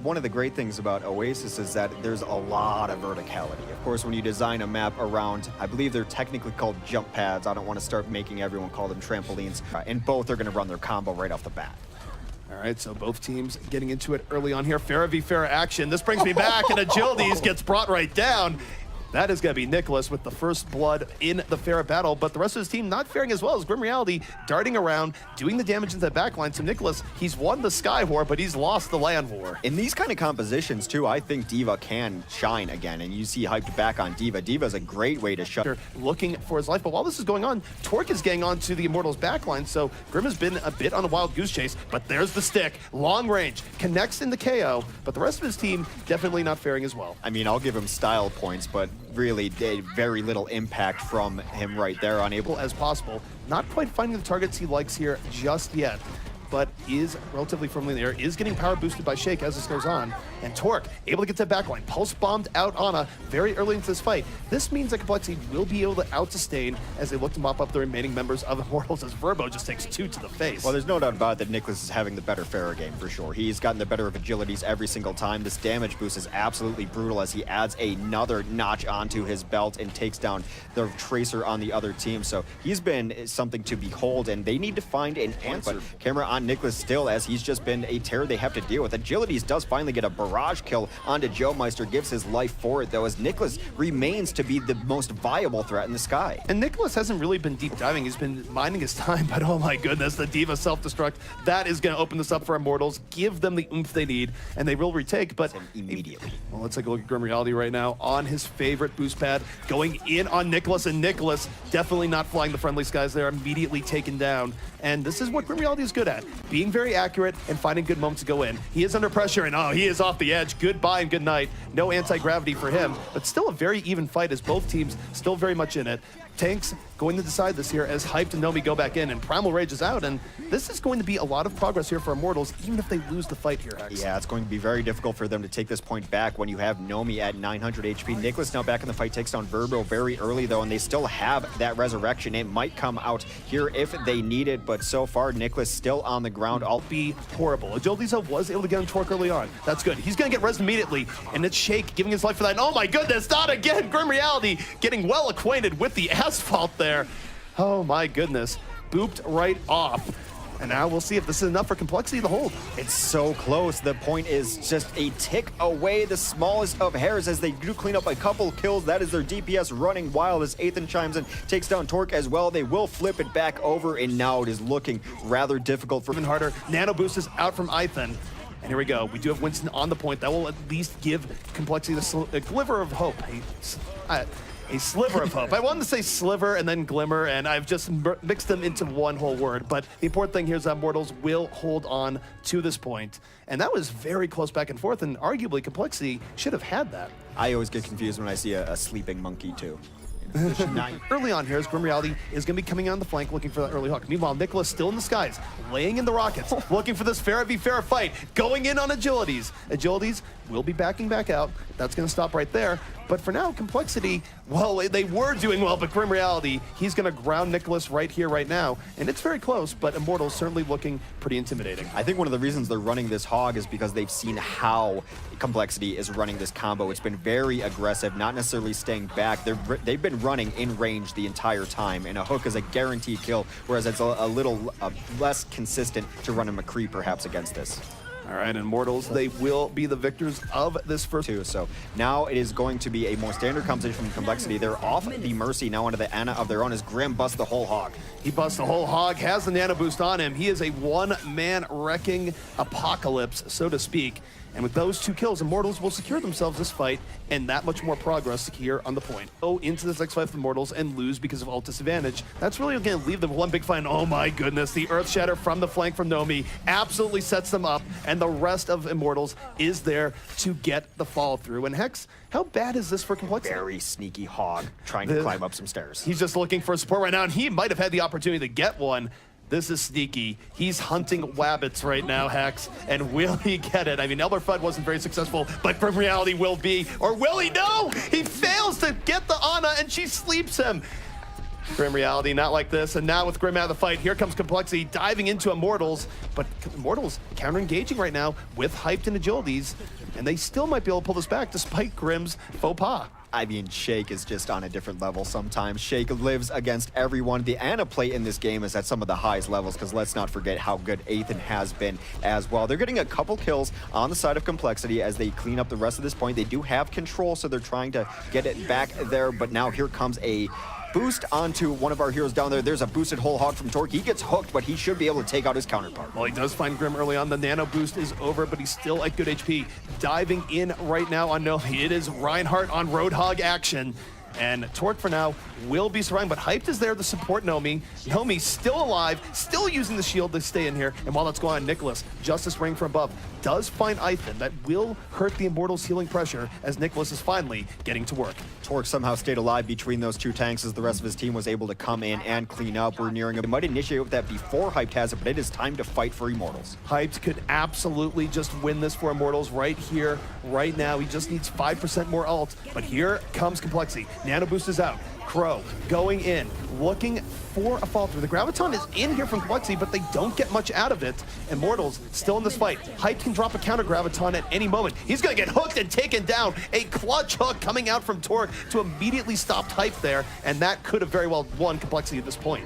one of the great things about Oasis is that there's a lot of verticality. Of course, when you design a map around, I believe they're technically called jump pads. I don't want to start making everyone call them trampolines. And both are going to run their combo right off the bat. All right, so both teams getting into it early on here. Farah v. Farah action. This brings me back, and Agilities gets brought right down. That is going to be Nicholas with the first blood in the Farah battle, but the rest of his team not faring as well as Grim Reality darting around, doing the damage into that backline. So Nicholas, he's won the Sky War, but he's lost the Land War. In these kind of compositions, too, I think D.Va can shine again, and you see hyped back on D.Va. D.Va is a great way to shut. Looking for his life, but while this is going on, Torque is getting onto the Immortals backline, so Grim has been a bit on a wild goose chase, but there's the stick, long range, connects into KO, but the rest of his team definitely not faring as well. I mean, I'll give him style points, but really very little impact from him right there, unable as possible. Not quite finding the targets he likes here just yet, but is relatively firmly in the air, is getting power boosted by Shake as this goes on. And Torque able to get to the backline, pulse bombed out Ana very early into this fight. This means that Complexity will be able to out-sustain as they look to mop up the remaining members of Immortals as Verbo just takes 2 to the face. Well, there's no doubt about it that Nicholas is having the better Farah game for sure. He's gotten the better of Agilities every single time. This damage boost is absolutely brutal as he adds another notch onto his belt and takes down the Tracer on the other team. So he's been something to behold, and they need to find an answer. But camera on Nicholas still, as he's just been a terror they have to deal with. Agilities does finally get a barrage kill onto Joe Meister, gives his life for it though, as Nicholas remains to be the most viable threat in the sky. And Nicholas hasn't really been deep diving, he's been minding his time, but oh my goodness, the D.Va self-destruct, that is going to open this up for Immortals, give them the oomph they need, and they will retake, but immediately. Well, let's take a look at Grim Reality right now on his favorite boost pad, going in on Nicholas, and Nicholas definitely not flying the friendly skies there, immediately taken down. And this is what Grim Reality is good at, being very accurate and finding good moments to go in. He is under pressure, and oh, he is off the edge. Goodbye and good night. No anti-gravity for him, but still a very even fight as both teams still very much in it. Tanks going to decide this here as Hyped and Nomi go back in, and Primal Rage is out, and this is going to be a lot of progress here for Immortals, even if they lose the fight here, Hex. Yeah, it's going to be very difficult for them to take this point back when you have Nomi at 900 HP. Nicholas now back in the fight, takes down Verbo very early though, and they still have that resurrection. It might come out here if they need it, but so far Nicholas still on the ground. I'll be horrible. Agilities was able to get him Torque early on. That's good. He's going to get res immediately, and it's Shake giving his life for that. And oh my goodness, not again! Grim Reality getting well acquainted with the asphalt there. Oh my goodness, booped right off. And now we'll see if this is enough for Complexity to hold. It's so close. The point is just a tick away, the smallest of hairs, as they do clean up a couple kills. That is their DPS running wild as Ethan chimes in, takes down Torque as well. They will flip it back over, and now it is looking rather difficult for even harder. Nano boost is out from Ethan. And here we go. We do have Winston on the point. That will at least give Complexity a glimmer of hope. A sliver of hope. I wanted to say sliver and then glimmer, and I've just mixed them into one whole word. But the important thing here is that Immortals will hold on to this point. And that was very close back and forth, and arguably Complexity should have had that. I always get confused when I see a sleeping monkey, too. Early on here, as Grim Reality is going to be coming on the flank looking for that early hook. Meanwhile, Nicholas still in the skies, laying in the rockets, looking for this Farah v. Farah fight, going in on Agilities. Agilities will be backing back out. That's going to stop right there. But for now, Complexity, well, they were doing well, but Grim Reality, he's going to ground Nicholas right here, right now. And it's very close, but Immortals certainly looking pretty intimidating. I think one of the reasons they're running this hog is because they've seen how Complexity is running this combo. It's been very aggressive, not necessarily staying back. They've been running in range the entire time, and a hook is a guaranteed kill, whereas it's a little less consistent to run a McCree perhaps against this. All right, Immortals, they will be the victors of this first two. So now it is going to be a more standard composition from Complexity. They're off the Mercy now onto the Ana of their own as Grim busts the whole hog. He busts the whole hog, has the nano boost on him. He is a one-man wrecking apocalypse, so to speak. And with those 2 kills, Immortals will secure themselves this fight and that much more progress here on the point. Go into this X5 with Immortals and lose because of ult disadvantage. That's really going to leave them one big fight. And oh my goodness, the Earth Shatter from the flank from Nomi absolutely sets them up, and the rest of Immortals is there to get the follow through. And Hex, how bad is this for Complexity? Very sneaky hog trying to climb up some stairs. He's just looking for support right now, and he might have had the opportunity to get one. This is sneaky. He's hunting wabbits right now, Hex, and will he get it? I mean, Elmer Fudd wasn't very successful, but Grim Reality will be. Or will he? No! He fails to get the Ana, and she sleeps him. Grim Reality, not like this. And now with Grim out of the fight, here comes Complexity diving into Immortals. But Immortals counter-engaging right now with Hyped and Agilities. And they still might be able to pull this back despite Grim's faux pas. I mean, Shake is just on a different level sometimes. Shake lives against everyone. The Ana play in this game is at some of the highest levels, because let's not forget how good Ethan has been as well. They're getting a couple kills on the side of Complexity as they clean up the rest of this point. They do have control, so they're trying to get it back there, but now here comes a boost onto one of our heroes down there. There's a boosted whole hog from Torque. He gets hooked, but he should be able to take out his counterpart. Well, he does find Grim early on. The nano boost is over, but he's still at good HP. Diving in right now on Nomi. It is Reinhardt on Roadhog action. And Torque for now will be surviving, but Hyped is there to support Nomi. Nomi's still alive, still using the shield to stay in here. And while that's going on, Nicholas, Justice Ring from above, does find Ethan. That will hurt the Immortals' healing pressure as Nicholas is finally getting to work. Torque somehow stayed alive between those two tanks as the rest of his team was able to come in and clean up. We're nearing They might initiate with that before Hyped has it, but it is time to fight for Immortals. Hyped could absolutely just win this for Immortals right here, right now. He just needs 5% more ult, but here comes Complexity. Nano boost is out. Crow going in, looking for a fall through. The Graviton is in here from Complexity, but they don't get much out of it. Immortals still in this fight. Hype can drop a counter Graviton at any moment. He's gonna get hooked and taken down. A clutch hook coming out from Torque to immediately stop Hype there, and that could have very well won Complexity at this point.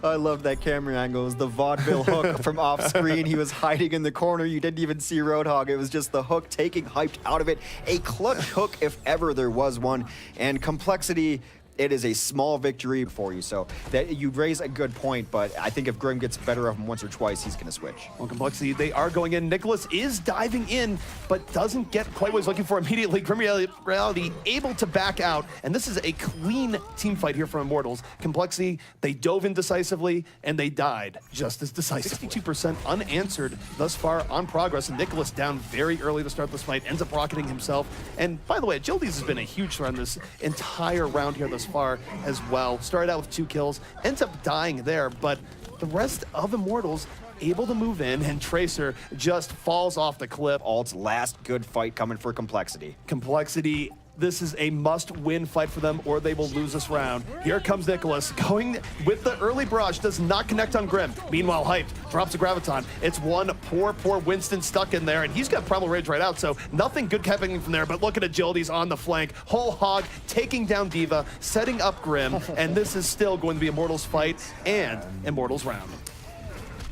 I love that camera angle. It was the vaudeville hook from off screen. He was hiding in the corner. You didn't even see Roadhog. It was just the hook taking Hyped out of it. A clutch hook if ever there was one. And Complexity, it is a small victory for you. So that you raise a good point, but I think if Grim gets better of him once or twice, he's going to switch. Well, Complexity, they are going in. Nicholas is diving in, but doesn't get quite what he's looking for immediately. Grim Reality able to back out, and this is a clean team fight here from Immortals. Complexity, they dove in decisively, and they died just as decisively. 62% unanswered thus far on progress, and Nicholas down very early to start this fight, ends up rocketing himself. And by the way, Agilities has been a huge threat in this entire round here thus far as well. Started out with 2 kills, ends up dying there, but the rest of Immortals able to move in, and Tracer just falls off the cliff. Alt's last good fight coming for Complexity. Complexity, this is a must-win fight for them, or they will lose this round. Here comes Nicholas, going with the early barrage, does not connect on Grim. Meanwhile, Hyped drops a Graviton. It's one poor Winston stuck in there, and he's got Primal Rage right out, so nothing good happening from there, but look at Agilities on the flank. Whole hog taking down D.Va, setting up Grim, and this is still going to be Immortals fight and Immortals round.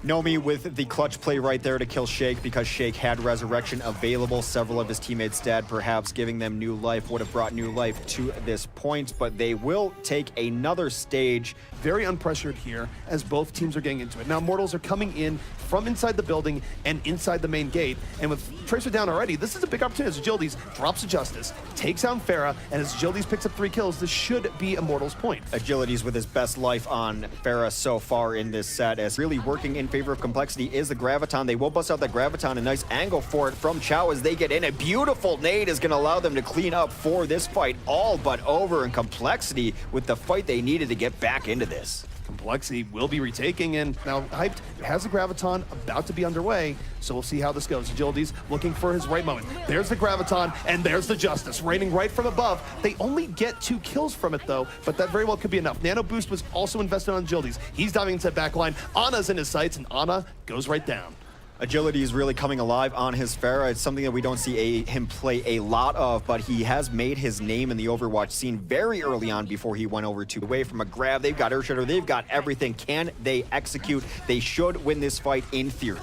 Nomi with the clutch play right there to kill Shake because Shake had Resurrection available. Several of his teammates dead, perhaps giving them new life would have brought new life to this point, but they will take another stage. Very unpressured here as both teams are getting into it. Now Immortals are coming in from inside the building and inside the main gate, and with Tracer down already, this is a big opportunity as Agilities drops a Justice, takes down Pharah, and as Agilities picks up 3 kills, this should be Immortals' point. Agilities with his best life on Pharah so far in this set, as really working in favor of Complexity is the Graviton. They will bust out that Graviton, a nice angle for it from Chow as they get in. A beautiful nade is going to allow them to clean up for this fight all but over, and Complexity with the fight they needed to get back into this. Complexity will be retaking, and now Hyped has the Graviton about to be underway, so we'll see how this goes. Agilities looking for his right moment. There's the Graviton, and there's the Justice, raining right from above. They only get 2 kills from it, though, but that very well could be enough. Nano Boost was also invested on Agilities. He's diving into the back line. Ana's in his sights, and Ana goes right down. Agility is really coming alive on his Pharah. It's something that we don't see him play a lot of, but he has made his name in the Overwatch scene very early on before he went over to away from a grab. They've got Earthshatter, they've got everything. Can they execute? They should win this fight in theory.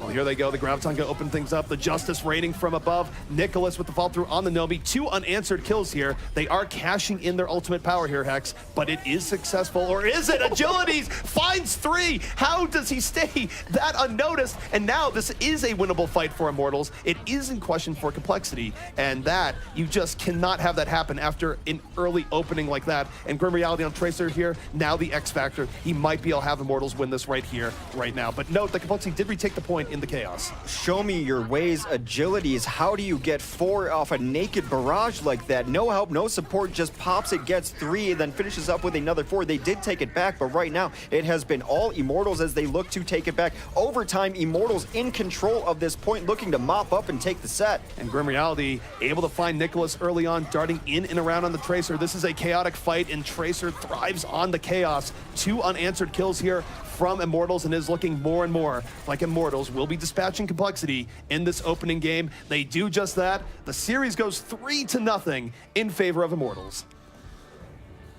Well, here they go. The Graviton gonna open things up. The Justice raining from above. Nicholas with the fall through on the Nomi. 2 unanswered kills here. They are cashing in their ultimate power here, Hex, but it is successful, or is it? Agilities finds 3. How does he stay that unnoticed? And now this is a winnable fight for Immortals. It is in question for Complexity, and that, you just cannot have that happen after an early opening like that. And Grim Reality on Tracer here, now the X Factor. He might be able to have Immortals win this right here, right now. But note that Complexity did retake the point point in the chaos. Show me your ways, agilities. How do you get 4 off a naked barrage like that? No help, no support, just pops it, gets 3, and then finishes up with another 4. They did take it back, but right now it has been all Immortals as they look to take it back. Overtime, Immortals in control of this point, looking to mop up and take the set. And Grim Reality able to find Nicholas early on, darting in and around on the Tracer. This is a chaotic fight, and Tracer thrives on the chaos. 2 unanswered kills here from Immortals, and is looking more and more like Immortals will be dispatching complexity in this opening game. They do just that. The series goes 3-0 in favor of Immortals.